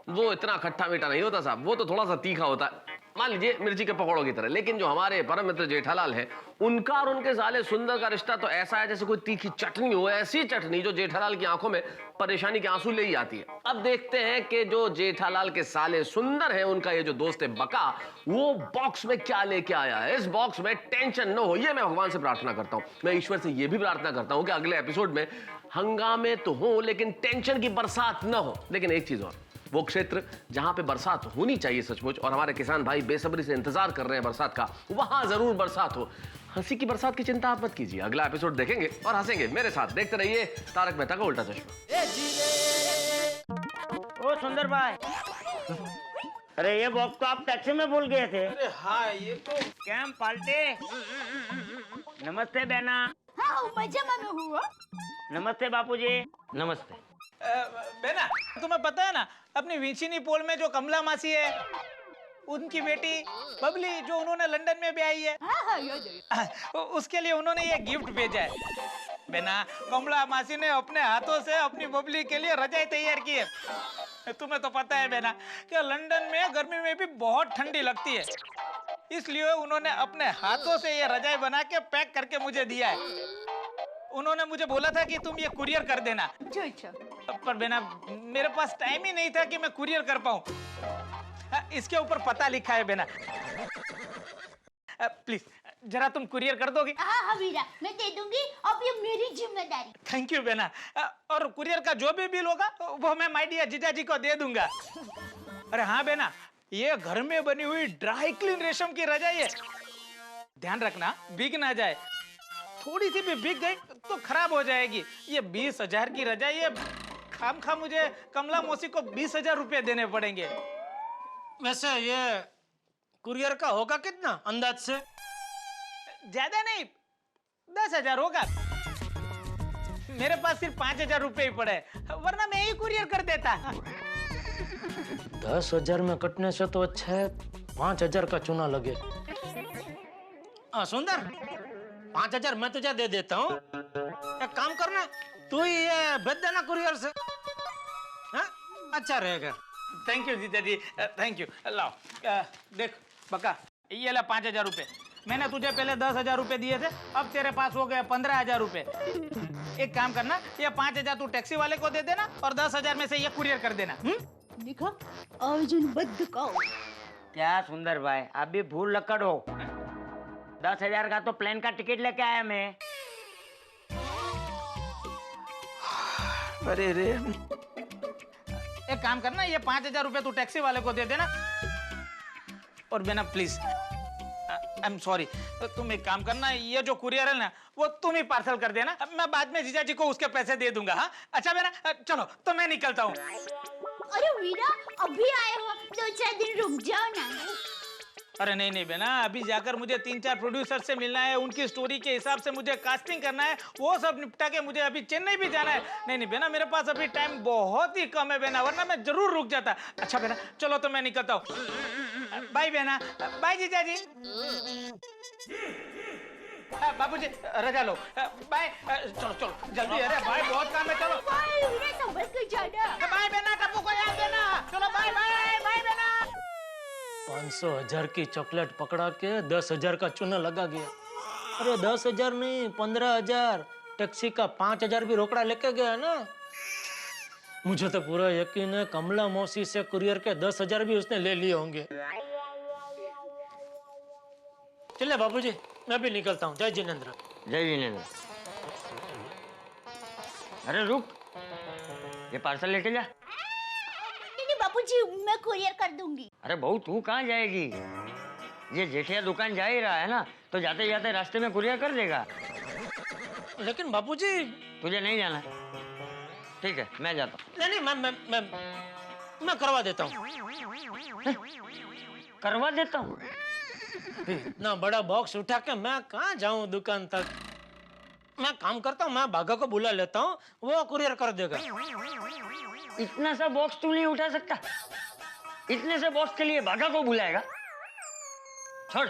वो इतना खट्टा मीठा नहीं होता साहब, वो तो थोड़ा सा तीखा होता है। मान लीजिए मिर्ची के पकौड़ों की तरह। लेकिन जो हमारे परम मित्र जेठालाल हैं, उनका और उनके साले सुंदर का रिश्ता तो ऐसा है जैसे कोई तीखी चटनी हो, ऐसी चटनी जो जेठालाल की आंखों में परेशानी के आंसू ले ही आती है। अब देखते हैं कि जो जेठालाल के साले सुंदर है, उनका ये जो दोस्त है बका, वो बॉक्स में क्या लेके आया है। इस बॉक्स में टेंशन न हो, ये मैं भगवान से प्रार्थना करता हूँ। मैं ईश्वर से ये भी प्रार्थना करता हूँ कि अगले एपिसोड में हंगामे तो हो लेकिन टेंशन की बरसात न हो। लेकिन एक चीज और, वो क्षेत्र जहां पे बरसात होनी चाहिए सचमुच, और हमारे किसान भाई बेसब्री से इंतजार कर रहे हैं बरसात का, वहां जरूर बरसात हो। हंसी की बरसात की चिंता आप मत कीजिए, अगला एपिसोड देखेंगे और हंसेंगे मेरे साथ। देखते रहिए तारक मेहता का उल्टा चश्मा। ओ सुंदर भाई, अरे ये बॉक्स तो आप टैक्सी में भूल गए थे। अरे हाँ, ये तो कैम पाल्टे। नमस्ते बहना। हाँ मजा में हुआ। नमस्ते बापूजी। नमस्ते। बेना, तुम्हें पता है ना, अपनी विंचिनी पोल में जो कमला मासी है, उनकी बेटी बबली जो उन्होंने लंदन में भी आई है, उसके लिए उन्होंने ये गिफ्ट भेजा है। बेना, कमला मासी ने अपने हाथों से अपनी बबली के लिए रजाई तैयार की है। तुम्हें तो पता है बेना कि लंदन में गर्मी में भी बहुत ठंडी लगती है, इसलिए उन्होंने अपने हाथों से ये रजाई बना के पैक करके मुझे दिया है। उन्होंने मुझे बोला था कि तुम ये कुरियर कर देना। अच्छा। पर बेना, मेरे पास टाइम ही नहीं था कि मैं कुरियर कर पाऊं। इसके ऊपर पता लिखा है बेना, प्लीज जरा तुम कुरियर कर दोगी? हाँ वीरा, मैं दे दूंगी, अब ये मेरी जिम्मेदारी। थैंक यू बेना। और कुरियर का जो भी बिल होगा वो मैं माय डियर जीजाजी को दे दूंगा। अरे हाँ बेना, ये घर में बनी हुई ड्राई क्लीन रेशम की रजाई है, ध्यान रखना भीग ना जाए। थोड़ी सी भी भीग गई तो खराब हो जाएगी। ये 20,000 की रजाई है, खामखा मुझे कमला मौसी को 20,000 रुपए देने पड़ेंगे। वैसे ये कुरियर का होगा कितना अंदाज से? ज्यादा नहीं, 10,000 होगा। मेरे पास सिर्फ 5,000 रुपए ही पड़े, वरना मैं ही कुरियर कर देता। 10,000 में कटने से तो अच्छा है 5,000 का चूना लगे। सुंदर, 5,000 मैं तुझे दे देता हूँ। एक काम करना, तू ही ये भेज देना कुरियर से। हाँ? अच्छा रहेगा। थैंक यू जीजा जी, थैंक यू। लाओ, देख बका, ये ला 5,000 रुपए। मैंने तुझे पहले 10,000 रुपए दिए थे, अब तेरे पास हो गए 15,000 रुपए। एक काम करना, ये 5,000 तू टैक्सी वाले को दे देना और 10,000 में से ये कुरियर कर देना। देखो अर्जुन बद्ध का। क्या सुंदर भाई, आप भी भूल लक्कड़ हो। 10,000 का तो प्लेन का टिकट लेके आया मैं। अरे रे, एक काम करना, ये 5,000 रुपए तू टैक्सी वाले को दे देना। और बेना प्लीज, आई एम सॉरी, तुम एक काम करना, ये जो कुरियर है ना वो तुम ही पार्सल कर देना, मैं बाद में जीजा जी को उसके पैसे दे दूंगा। हाँ अच्छा बेना, चलो तो मैं निकलता हूँ। अरे वीरा, अभी आए हो, 2-4 दिन रुक जाओ ना। अरे नहीं नहीं बेना, अभी जाकर मुझे 3-4 प्रोड्यूसर से मिलना है, उनकी स्टोरी के हिसाब से मुझे कास्टिंग करना है, वो सब निपटा के मुझे अभी चेन्नई भी जाना है। नहीं नहीं बेना, मेरे पास अभी टाइम बहुत ही कम है बेना, वरना मैं जरूर रुक जाता। अच्छा बेना, चलो तो मैं निकलता हूँ। बाय बेना, बाय जीजा जी। बाबूजी रजा लो, बाय। चलो चलो जल्दी, अरे बाय, बहुत काम है। चलो बाय बेना, टप्पू को याद देना। चलो बाय बाय बाय बेना। 500,000 की चॉकलेट पकड़ा के 10,000 का चूना लगा गया। अरे 10,000 नहीं, 15,000। टैक्सी का 5,000 भी रोकड़ा लेके गया ना। मुझे तो पूरा यकीन है कमला मौसी से कुरियर के 10,000 भी उसने ले लिए होंगे। चले बाबूजी, मैं भी निकलता हूँ। जय जिनेंद्र। जय जिनेंद्र। अरे रुक, ये पार्सल लेके जा। नहीं बापूजी, मैं कुरियर कर दूंगी। अरे बहू, तू कहाँ जाएगी? ये जेठिया दुकान जा ही रहा है ना, तो जाते जाते रास्ते में कुरियर कर देगा। लेकिन बाबूजी, तुझे नहीं जाना? ठीक है, मैं जाता हूँ। नहीं नहीं, मैं करवा देता हूँ। करवा देता हूँ? इतना बड़ा बॉक्स उठा के मैं कहाँ जाऊँ दुकान तक? मैं काम करता हूँ, मैं भागा को बुला लेता हूँ, वो कुरियर कर देगा। इतना सा बॉक्स तू नहीं उठा सकता? इतने से बॉक्स के लिए भागा को बुलाएगा? छोड़,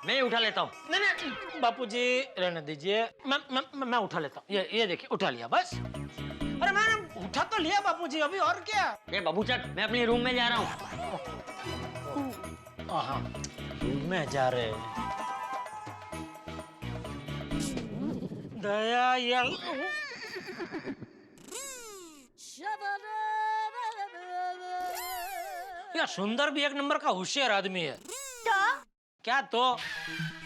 मैं उठा लेता हूँ। नहीं नहीं बापूजी, रहने दीजिए, मैं उठा लेता हूँ। ये देखिए, उठा लिया बस। अरे मैंने उठा तो लिया बापूजी, अभी और क्या? ये बाबू चल, मैं अपने रूम में जा रहा हूँ। हाँ में जा रहे हैं। दया या या सुंदर भी एक नंबर का होशियार आदमी है। क्या तो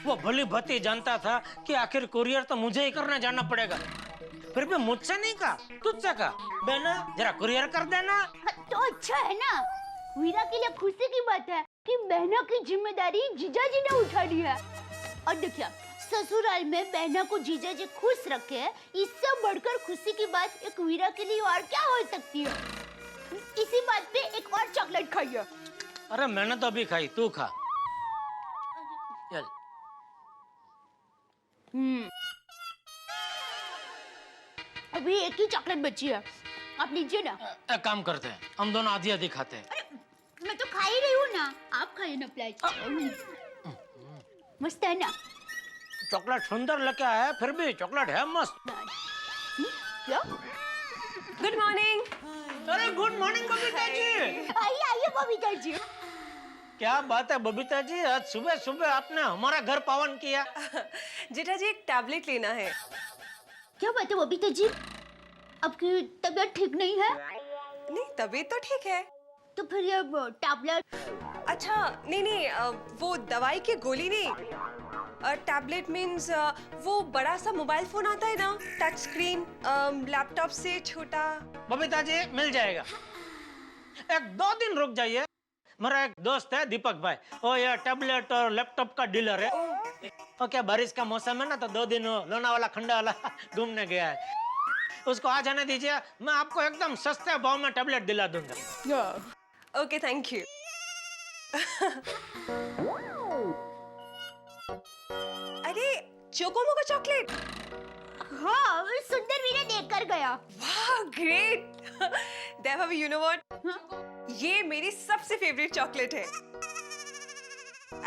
वो भली भांति जानता था कि आखिर कुरियर तो मुझे ही करने जाना पड़ेगा, फिर भी मुझसे नहीं कहा, तुझसे कहा, बहना जरा कुरियर कर देना। तो अच्छा है ना, वीरा के लिए खुशी की बात है कि बहना की जिम्मेदारी जीजाजी ने उठा ली है। और देखिए, ससुराल में बहना को जीजाजी खुश रखे, इससे बढ़कर खुशी की बात एक वीरा के लिए और क्या हो सकती है। इसी बात पे एक और चॉकलेट खाइए। अरे मैंने तो अभी खाई, तू खा। चल। अभी एक ही चॉकलेट बची है, आप लीजिए ना। एक काम करते हैं, हम दोनों आधी आधी खाते हैं। मैं तो खा ही रही हूँ ना, आप खाइए ना प्लीज। मस्त है ना? चॉकलेट सुंदर लेके आया है, फिर भी चॉकलेट है मस्त। क्या? Good morning. अरे गुड मॉर्निंग बबीता जी। आइए आइए बबीता जी। क्या बात है बबीता जी, आज सुबह सुबह आपने हमारा घर पावन किया। जेठा जी एक टैबलेट लेना है। क्या बात है बबीता जी, आपकी तबीयत ठीक नहीं है? नहीं, तबीयत तो ठीक है। तो फिर ये टैबलेट? अच्छा नहीं, वो दवाई की गोली नहीं, टैबलेट मीन्स वो बड़ा सा मोबाइल फोन आता है ना, टच स्क्रीन, लैपटॉप से छोटा। बबीता जी मिल जाएगा, एक 2 दिन रुक जाइए। मेरा एक दोस्त है दीपक भाई, वो ये टैबलेट और लैपटॉप का डीलर है। वो क्या बारिश का मौसम है ना, तो 2 दिन लोनावाला खंडावाला घूमने गया है। उसको आ जाने दीजिए, मैं आपको एकदम सस्ते भाव में टैबलेट दिला दूंगा। Okay thank you. अरे चोकोमोको चॉकलेट। हाँ, सुंदर वीरा देकर गया। वाह ग्रेट। देवा भाभी यू नो व्हाट, ये मेरी सबसे फेवरेट चॉकलेट है।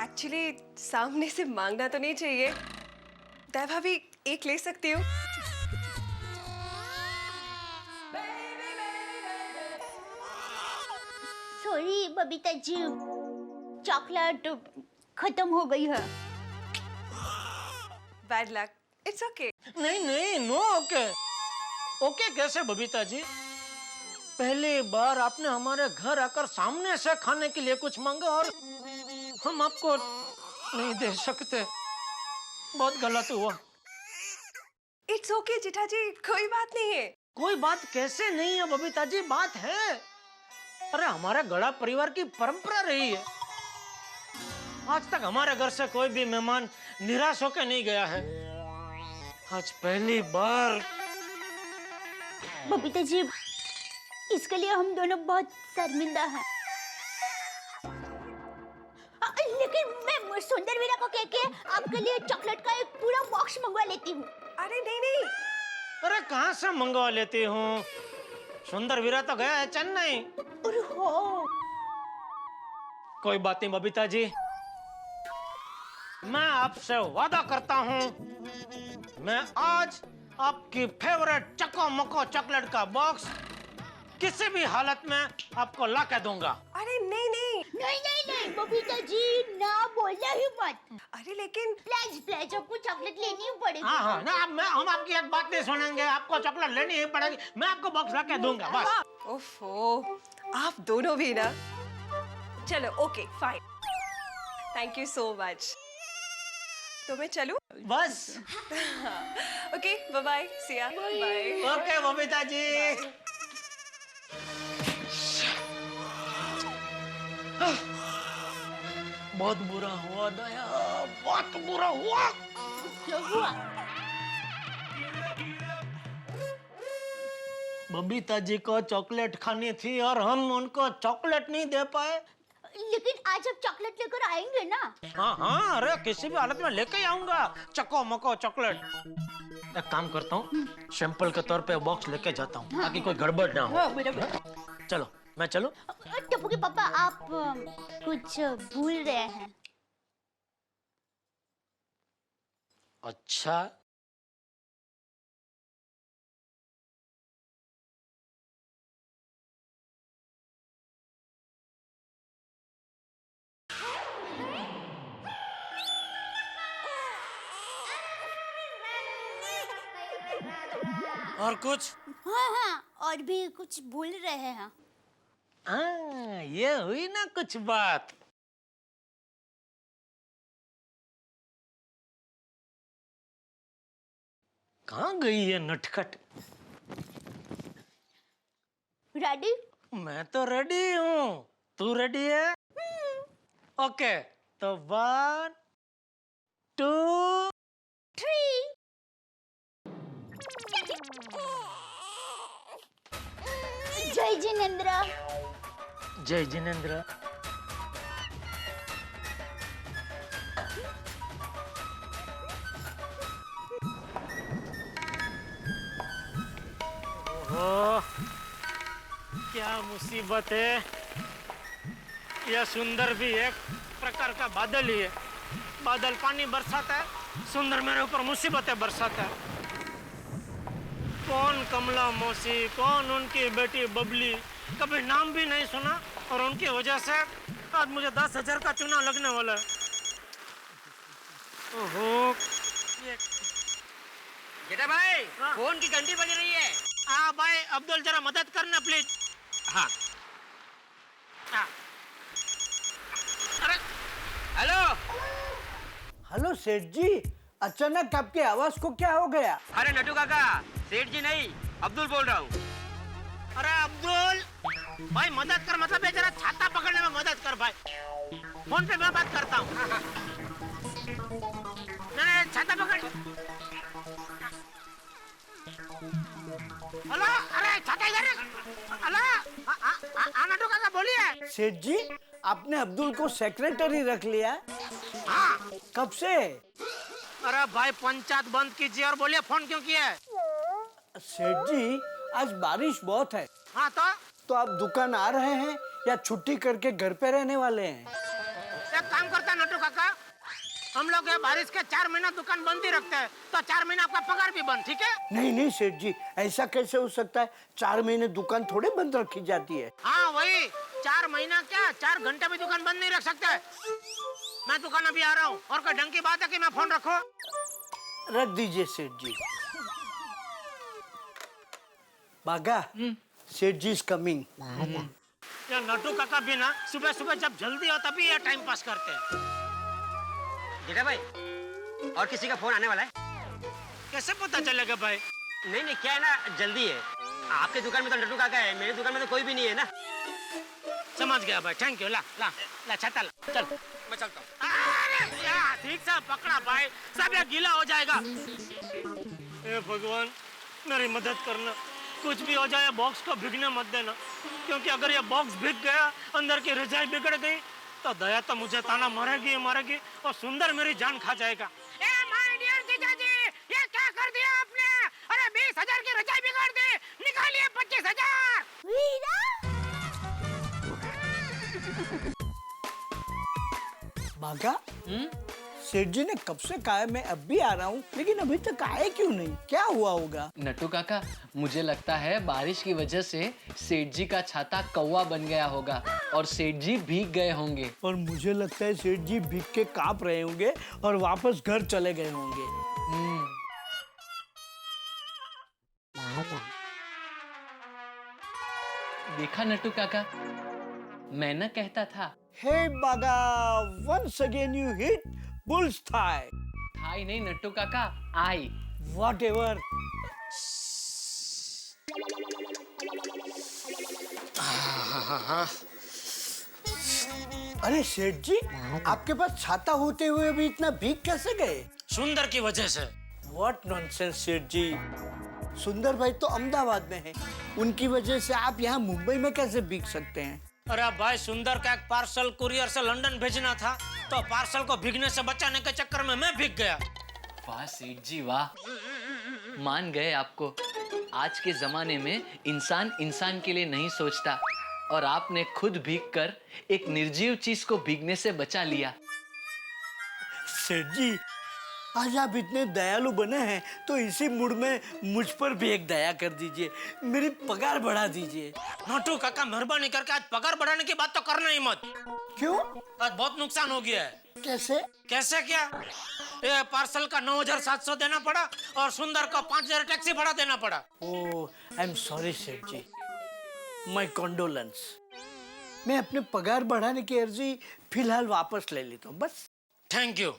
एक्चुअली सामने से मांगना तो नहीं चाहिए, देवा भाभी एक ले सकती हूँ? सॉरी बबीता जी, चॉकलेट खत्म हो गई है। Bad luck, it's okay. नहीं नो ओके। ओके कैसे बबीता जी, पहली बार आपने हमारे घर आकर सामने से खाने के लिए कुछ मांगा और हम आपको नहीं दे सकते, बहुत गलत हुआ। इट्स ओके जेठा जी, कोई बात नहीं है। कोई बात कैसे नहीं है बबीता जी, बात है। अरे हमारे गड़ा परिवार की परंपरा रही है, आज तक हमारे घर से कोई भी मेहमान निराश होकर नहीं गया है। आज पहली बार। बबीता जी, इसके लिए हम दोनों बहुत शर्मिंदा हैं। लेकिन मैं सुंदर वीरा को कह के आपके लिए चॉकलेट का एक पूरा बॉक्स मंगवा लेती हूँ। अरे नहीं। अरे कहाँ से मंगवा लेती हूँ, सुंदर वीरा तो गया है चेन्नई। अरे हो। कोई बात नहीं बबीता जी, मैं आपसे वादा करता हूँ, मैं आज आपकी फेवरेट चको मको चॉकलेट का बॉक्स किसी भी हालत में आपको ला के दूंगा। अरे नहीं बबीता जी, ना बोलना ही मत। अरे लेकिन प्लेज आपको चॉकलेट लेनी ही पड़ेगी। हाँ ना, हम आपकी एक बात नहीं सुनेंगे, आपको चॉकलेट लेनी ही पड़ेगी, मैं आपको बॉक्स ला के दूंगा बस। ओफो, आप दोनों भी ना। चलो okay fine, thank you so much. तो मैं चलूं? बस। ओके बाय बाय, सी या बाय। ओके बबीता जी। बहुत बुरा हुआ दया, बहुत बुरा हुआ। क्या हुआ? बबीता जी को चॉकलेट खानी थी और हम उनको चॉकलेट नहीं दे पाए। लेकिन आज आप चॉकलेट लेकर आएंगे ना? हाँ, अरे किसी भी हालत में लेके ही आऊंगा चको मको चॉकलेट। एक काम करता हूँ, सैंपल के तौर पे बॉक्स लेके जाता हूँ, ताकि कोई गड़बड़ ना हो। चलो मैं चलूं? टप्पू के पापा, आप कुछ भूल रहे हैं। अच्छा, और कुछ? हाँ हाँ, और भी कुछ भूल रहे हैं। हाँ, ये हुई ना कुछ बात। कहाँ गई है नटखट? रेडी? मैं तो रेडी हूँ। तू रेडी है? ओके, तो 1 2 3 जय जिनेंद्र। जय जिनेंद्र। ओह, क्या मुसीबत है। यह सुंदर भी एक प्रकार का बादल ही है। बादल पानी बरसाता है, सुंदर मेरे ऊपर मुसीबतें बरसाता है। कौन कमला मौसी, कौन उनकी बेटी बबली, कभी नाम भी नहीं सुना और उनकी वजह से आज मुझे 10,000 का चुनाव लगने वाला है। ओहो, बेटा भाई, फोन की घंटी बज रही है। हाँ भाई, अब्दुल जरा मदद करना प्लीज। हाँ हाँ। अरे हेलो हेलो सेठ जी, अचानक आपकी आवाज को क्या हो गया? अरे नटू काका, सेठ जी नहीं, अब्दुल बोल रहा हूँ। अरे अब्दुल भाई, मदद कर, मतलब ये जरा छाता पकड़ने में मदद कर भाई। फोन पे मैं बात करता हूँ। नहीं, छाता पकड़। हेलो, अरे छाता इधर। हेलो, नटू काका बोलिए। सेठ जी, आपने अब्दुल को सेक्रेटरी रख लिया? हाँ। कब से? अरे भाई, पंचायत बंद कीजिए और बोलिए फोन क्यों किया है? सेठ जी, आज बारिश बहुत है। हाँ तो आप दुकान आ रहे हैं या छुट्टी करके घर पे रहने वाले हैं? एक काम करता है नटू काका, हम लोग ये बारिश के 4 महीना दुकान बंद ही रखते हैं, तो 4 महीना आपका पगार भी बंद, ठीक है? नहीं नहीं सेठ जी, ऐसा कैसे हो सकता है? 4 महीने दुकान थोड़े बंद रखी जाती है। हाँ वही, 4 महीना क्या, 4 घंटे भी दुकान बंद नहीं रख सकते। मैं दुकान अभी आ रहा हूँ, और कोई ढंग की बात है कि मैं फोन रखूं? रख दीजिए सेठ जी। बागा, सेठ जी इज कमिंग। ये नटू काका भी ना सुबह सुबह जब जल्दी हो तभी ये टाइम पास करते हैं। बेटा भाई, और किसी का फोन आने वाला है? कैसे पता चलेगा भाई? नहीं, क्या है ना, जल्दी है। आपके दुकान में तो नटू काका है, मेरी दुकान में तो कोई भी नहीं है ना। समझ गया भाई, थैंक यू। ला छाता ला, चल मैं चलता हूँ। अरे यार, ठीक से पकड़ा भाई, सब ये गीला हो जाएगा। हे भगवान, मेरी मदद करना, कुछ भी हो जाए बॉक्स को भीगने मत देना, क्योंकि अगर ये बॉक्स भीग गया, अंदर की रजाई बिगड़ गई, तो दया तो मुझे ताना मारेगी और सुंदर मेरी जान खा जाएगा। ए माय डियर जीजाजी, ये क्या कर दिया आपने? अरे 20,000 की रजाई बिगाड़ दी, निकालिए 25,000। बागा, सेठ जी ने कब से कहा है मैं अब भी आ रहा हूँ, लेकिन अभी तक आए क्यों नहीं? क्या हुआ होगा? नटू काका, मुझे लगता है बारिश की वजह से सेठ जी का छाता कौवा बन गया होगा और सेठ जी भीग गए होंगे। और मुझे लगता है सेठ जी भीग के कांप रहे होंगे और वापस घर चले गए होंगे। देखा नटू काका, मैं न कहता था। हे बागा, once again you hit bull's thigh. Thigh नहीं नट्टू काका, आई। Whatever. अरे सेठ जी, आपके पास छाता होते हुए भी इतना भीग कैसे गए? सुंदर की वजह से। What nonsense सेठ जी, सुंदर भाई तो अहमदाबाद में है, उनकी वजह से आप यहाँ मुंबई में कैसे भीग सकते हैं? अरे भाई, सुंदर का एक पार्सल कुरियर से लंदन भेजना था, तो पार्सल को भीगने से बचाने के चक्कर में मैं भीग गया। वाह सेठ जी वाह, मान गए आपको। आज के जमाने में इंसान इंसान के लिए नहीं सोचता, और आपने खुद भीगकर एक निर्जीव चीज को भीगने से बचा लिया। सेठ जी, आज आप इतने दयालु बने हैं, तो इसी मूड में मुझ पर भी एक दया कर दीजिए, मेरी पगार बढ़ा दीजिए। नटू काका, मेहरबानी करके आज पगार बढ़ाने की बात तो करना ही मत। क्यों? आज बहुत नुकसान हो गया है। कैसे? कैसे क्या? ये पार्सल का 9,700 देना पड़ा और सुंदर को 5,000 टैक्सी भाड़ा देना पड़ा। ओह आई एम सॉरी सेठ जी, माय कंडोलेंस। मैं अपने पगार बढ़ाने की अर्जी फिलहाल वापस ले लेता हूँ बस। Thank you.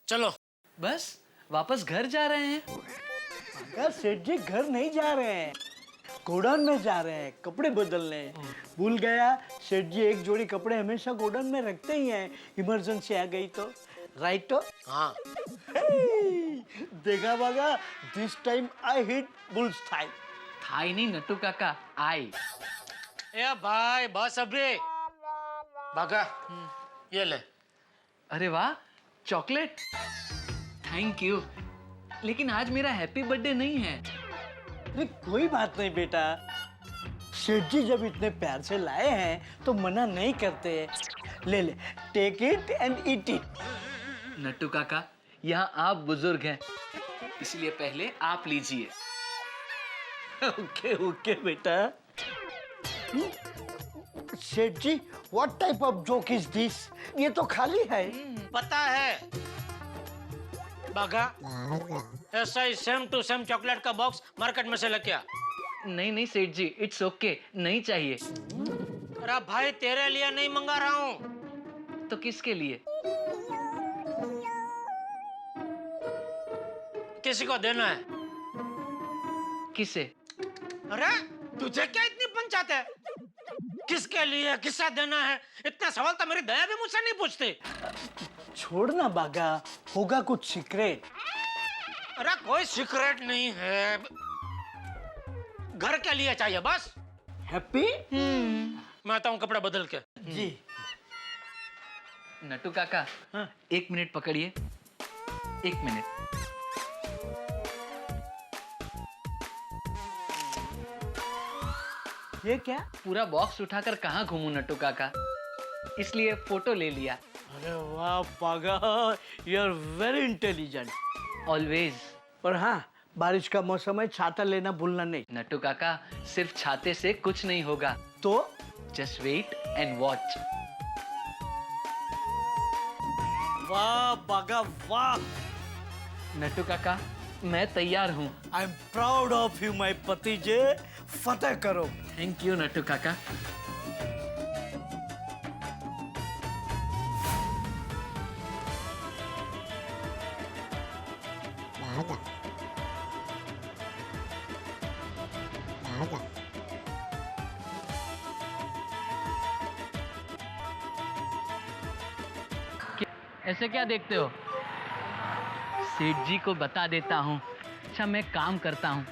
चलो बस वापस घर जा रहे हैं? अगर सेठ जी घर नहीं जा रहे हैं, गोडाउन में जा रहे हैं कपड़े बदलने। भूल गया, सेठ जी एक जोड़ी कपड़े हमेशा गोडाउन में रखते ही हैं, इमरजेंसी आ गई तो। राइट तो? हाँ। देखा Baga, this time I hit bull's thigh. Thigh नहीं नट्टू काका, आई। ए भाई बस अभी भागा, ये ले। अरे वाह, चॉकलेट। थैंक यू, लेकिन आज मेरा हैप्पी बर्थडे नहीं है। अरे कोई बात नहीं बेटा, सेठ जी जब इतने प्यार से लाए हैं तो मना नहीं करते। ले ले, take it and eat it. Nattu काका, यहाँ आप बुजुर्ग हैं, इसलिए पहले आप लीजिए। ओके ओके बेटा। Seth ji, what type of joke is this? ये तो खाली है। पता है बागा, ऐसा ही सेम टू सेम चॉकलेट का बॉक्स मार्केट में से लेके आ। नहीं नहीं सेठ जी, इट्स ओके, नहीं चाहिए। अरे भाई तेरे लिए नहीं मंगा रहा हूँ। तो किसके लिए? किसी को देना है। किसे? अरे तुझे क्या इतनी पंचायत है? किसके लिए, किसे देना है, इतना सवाल तो मेरी दया भी मुझसे नहीं पूछती। छोड़ना बागा, होगा कुछ सीक्रेट। अरे कोई सीक्रेट नहीं है, घर के लिए चाहिए बस। हैप्पी? मैं आता हूँ कपड़ा बदल के। जी। नट्टू काका, हाँ? 1 मिनट पकड़िए, 1 मिनट। ये क्या? पूरा बॉक्स उठाकर कहाँ घूमूं नट्टू काका, इसलिए फोटो ले लिया। अरे वाह Baga, you are very intelligent. Always. और हाँ, बारिश का मौसम है, छाता लेना भूलना नहीं। नट्टू काका, सिर्फ छाते से कुछ नहीं होगा। तो जस्ट वेट एंड वॉच। वाह बागा वाह। नट्टू काका, मैं तैयार हूँ। I am proud of you my पतिजे। फतेह करो। थैंक यू नट्टू काका। ऐसे क्या देखते हो? सेठ जी को बता देता हूँ। अच्छा, मैं काम करता हूँ,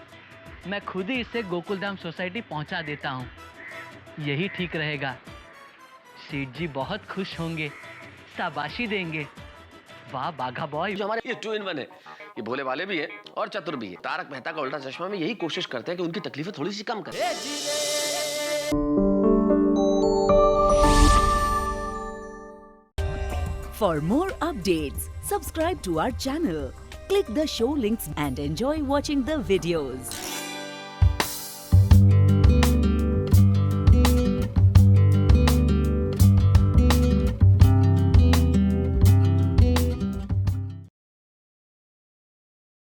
मैं खुद ही इसे गोकुलधाम सोसाइटी पहुँचा देता हूँ, यही ठीक रहेगा। सेठ जी बहुत खुश होंगे, शाबाशी देंगे। वाह बाघा बॉय। जो हमारे ये 2 in 1 है, ये भोले वाले भी है और चतुर भी है। तारक मेहता का उल्टा चश्मा में यही कोशिश करते हैं कि उनकी तकलीफें थोड़ी सी कम करें। For more updates, subscribe to our channel, click the show links and enjoy watching the videos.